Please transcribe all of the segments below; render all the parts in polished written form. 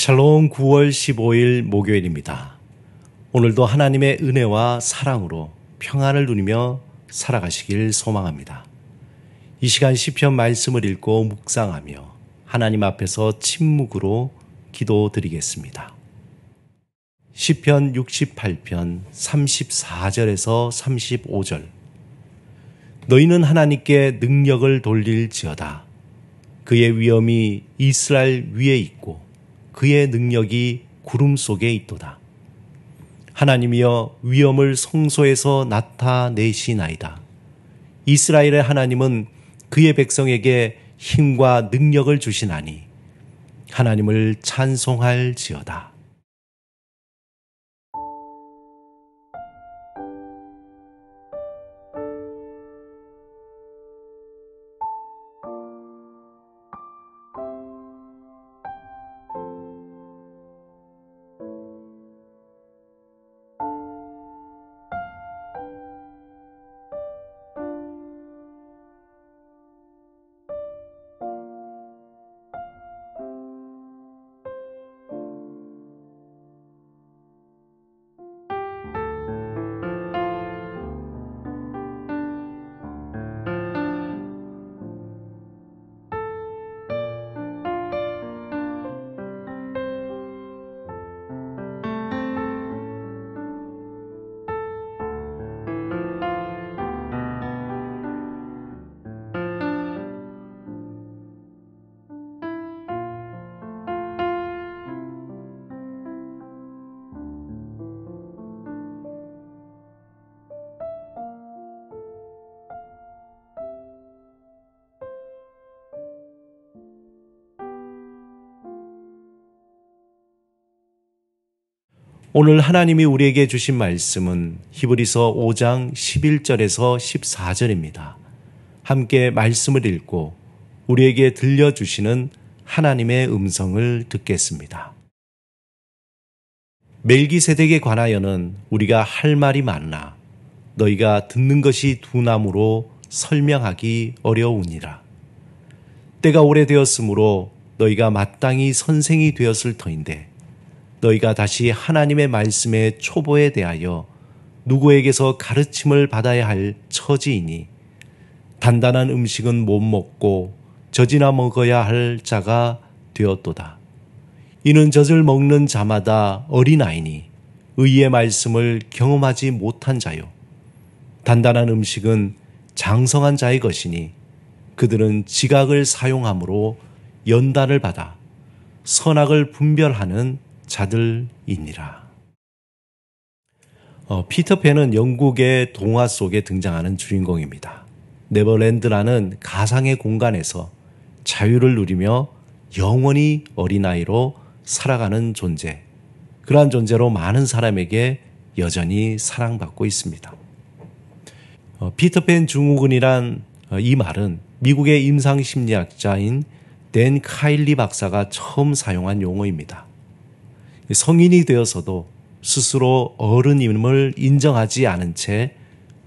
샬롬 9월 15일 목요일입니다. 오늘도 하나님의 은혜와 사랑으로 평안을 누리며 살아가시길 소망합니다. 이 시간 시편 말씀을 읽고 묵상하며 하나님 앞에서 침묵으로 기도드리겠습니다. 시편 68편 34절에서 35절. 너희는 하나님께 능력을 돌릴지어다. 그의 위엄이 이스라엘 위에 있고 그의 능력이 구름 속에 있도다. 하나님이여 위엄을 성소에서 나타내시나이다. 이스라엘의 하나님은 그의 백성에게 힘과 능력을 주시나니 하나님을 찬송할지어다. 오늘 하나님이 우리에게 주신 말씀은 히브리서 5장 11절에서 14절입니다. 함께 말씀을 읽고 우리에게 들려주시는 하나님의 음성을 듣겠습니다. 멜기세덱에 관하여는 우리가 할 말이 많으나 너희가 듣는 것이 두나무로 설명하기 어려우니라. 때가 오래되었으므로 너희가 마땅히 선생이 되었을 터인데 너희가 다시 하나님의 말씀의 초보에 대하여 누구에게서 가르침을 받아야 할 처지이니 단단한 음식은 못 먹고 젖이나 먹어야 할 자가 되었도다. 이는 젖을 먹는 자마다 어린아이니 의의 말씀을 경험하지 못한 자요. 단단한 음식은 장성한 자의 것이니 그들은 지각을 사용함으로 연단을 받아 선악을 분별하는 자들이니라. 피터팬은 영국의 동화 속에 등장하는 주인공입니다. 네버랜드라는 가상의 공간에서 자유를 누리며 영원히 어린아이로 살아가는 존재, 그러한 존재로 많은 사람에게 여전히 사랑받고 있습니다. 피터팬 증후군이란 이 말은 미국의 임상심리학자인 댄 카일리 박사가 처음 사용한 용어입니다. 성인이 되어서도 스스로 어른임을 인정하지 않은 채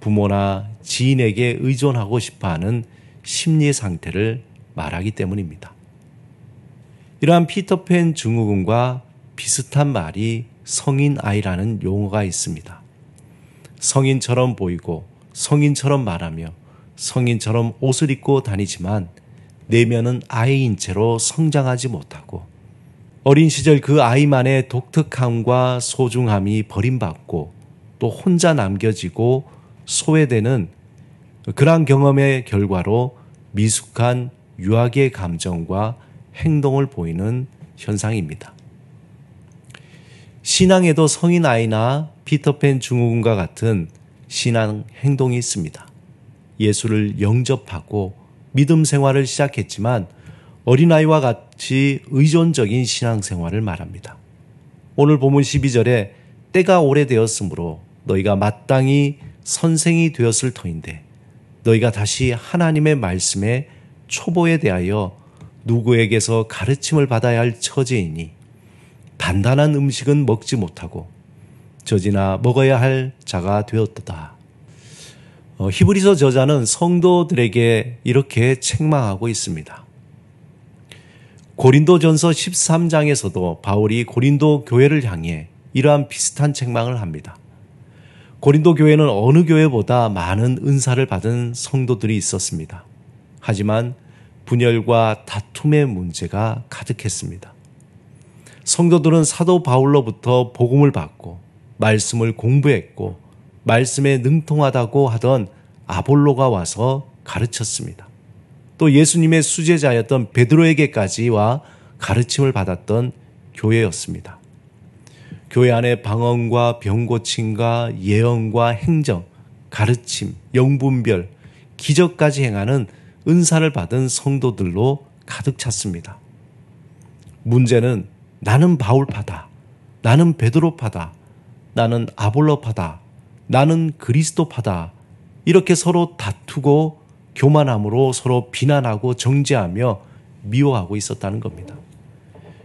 부모나 지인에게 의존하고 싶어하는 심리 상태를 말하기 때문입니다. 이러한 피터팬 증후군과 비슷한 말이 성인아이라는 용어가 있습니다. 성인처럼 보이고 성인처럼 말하며 성인처럼 옷을 입고 다니지만 내면은 아이인 채로 성장하지 못하고 어린 시절 그 아이만의 독특함과 소중함이 버림받고 또 혼자 남겨지고 소외되는 그러한 경험의 결과로 미숙한 유아기의 감정과 행동을 보이는 현상입니다. 신앙에도 성인 아이나 피터팬 증후군과 같은 신앙 행동이 있습니다. 예수를 영접하고 믿음 생활을 시작했지만 어린아이와 같이 의존적인 신앙생활을 말합니다. 오늘 본문 12절에 때가 오래되었으므로 너희가 마땅히 선생이 되었을 터인데 너희가 다시 하나님의 말씀의 초보에 대하여 누구에게서 가르침을 받아야 할 처지이니 단단한 음식은 먹지 못하고 젖이나 먹어야 할 자가 되었도다. 히브리서 저자는 성도들에게 이렇게 책망하고 있습니다. 고린도전서 13장에서도 바울이 고린도 교회를 향해 이러한 비슷한 책망을 합니다. 고린도 교회는 어느 교회보다 많은 은사를 받은 성도들이 있었습니다. 하지만 분열과 다툼의 문제가 가득했습니다. 성도들은 사도 바울로부터 복음을 받고 말씀을 공부했고 말씀에 능통하다고 하던 아볼로가 와서 가르쳤습니다. 또 예수님의 수제자였던 베드로에게까지와 가르침을 받았던 교회였습니다. 교회 안에 방언과 병고침과 예언과 행정, 가르침, 영분별, 기적까지 행하는 은사를 받은 성도들로 가득 찼습니다. 문제는 나는 바울파다, 나는 베드로파다, 나는 아볼로파다, 나는 그리스도파다 이렇게 서로 다투고 교만함으로 서로 비난하고 정죄하며 미워하고 있었다는 겁니다.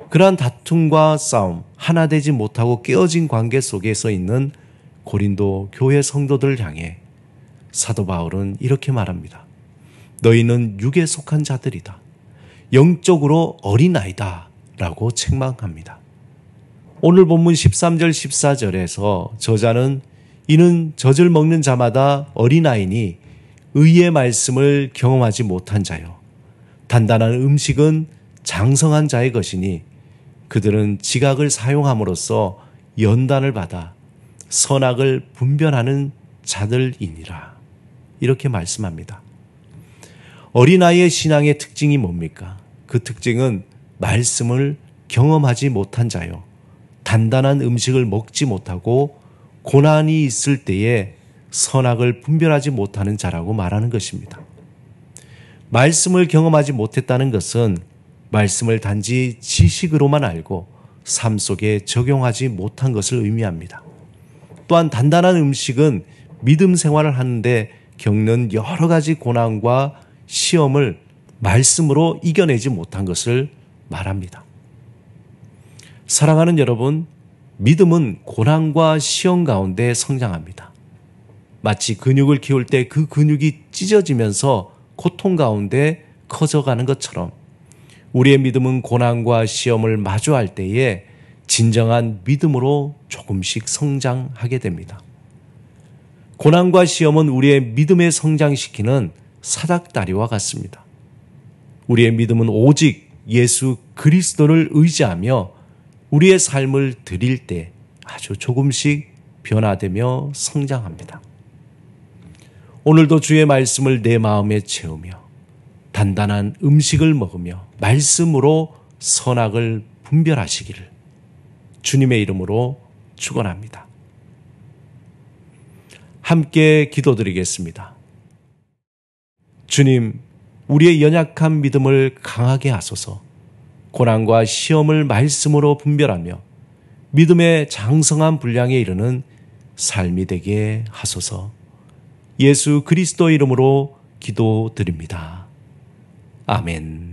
그러한 다툼과 싸움, 하나 되지 못하고 깨어진 관계 속에서 있는 고린도 교회 성도들을 향해 사도 바울은 이렇게 말합니다. 너희는 육에 속한 자들이다. 영적으로 어린아이다 라고 책망합니다. 오늘 본문 13절 14절에서 저자는 이는 젖을 먹는 자마다 어린아이니 의의 말씀을 경험하지 못한 자요. 단단한 음식은 장성한 자의 것이니 그들은 지각을 사용함으로써 연단을 받아 선악을 분별하는 자들이니라. 이렇게 말씀합니다. 어린아이의 신앙의 특징이 뭡니까? 그 특징은 말씀을 경험하지 못한 자요. 단단한 음식을 먹지 못하고 고난이 있을 때에 선악을 분별하지 못하는 자라고 말하는 것입니다. 말씀을 경험하지 못했다는 것은 말씀을 단지 지식으로만 알고 삶 속에 적용하지 못한 것을 의미합니다. 또한 단단한 음식은 믿음 생활을 하는데 겪는 여러 가지 고난과 시험을 말씀으로 이겨내지 못한 것을 말합니다. 사랑하는 여러분, 믿음은 고난과 시험 가운데 성장합니다. 마치 근육을 키울 때 그 근육이 찢어지면서 고통 가운데 커져가는 것처럼 우리의 믿음은 고난과 시험을 마주할 때에 진정한 믿음으로 조금씩 성장하게 됩니다. 고난과 시험은 우리의 믿음에 성장시키는 사닥다리와 같습니다. 우리의 믿음은 오직 예수 그리스도를 의지하며 우리의 삶을 드릴 때 아주 조금씩 변화되며 성장합니다. 오늘도 주의 말씀을 내 마음에 채우며 단단한 음식을 먹으며 말씀으로 선악을 분별하시기를 주님의 이름으로 축원합니다. 함께 기도드리겠습니다. 주님, 우리의 연약한 믿음을 강하게 하소서. 고난과 시험을 말씀으로 분별하며 믿음의 장성한 분량에 이르는 삶이 되게 하소서. 예수 그리스도 이름으로 기도드립니다. 아멘.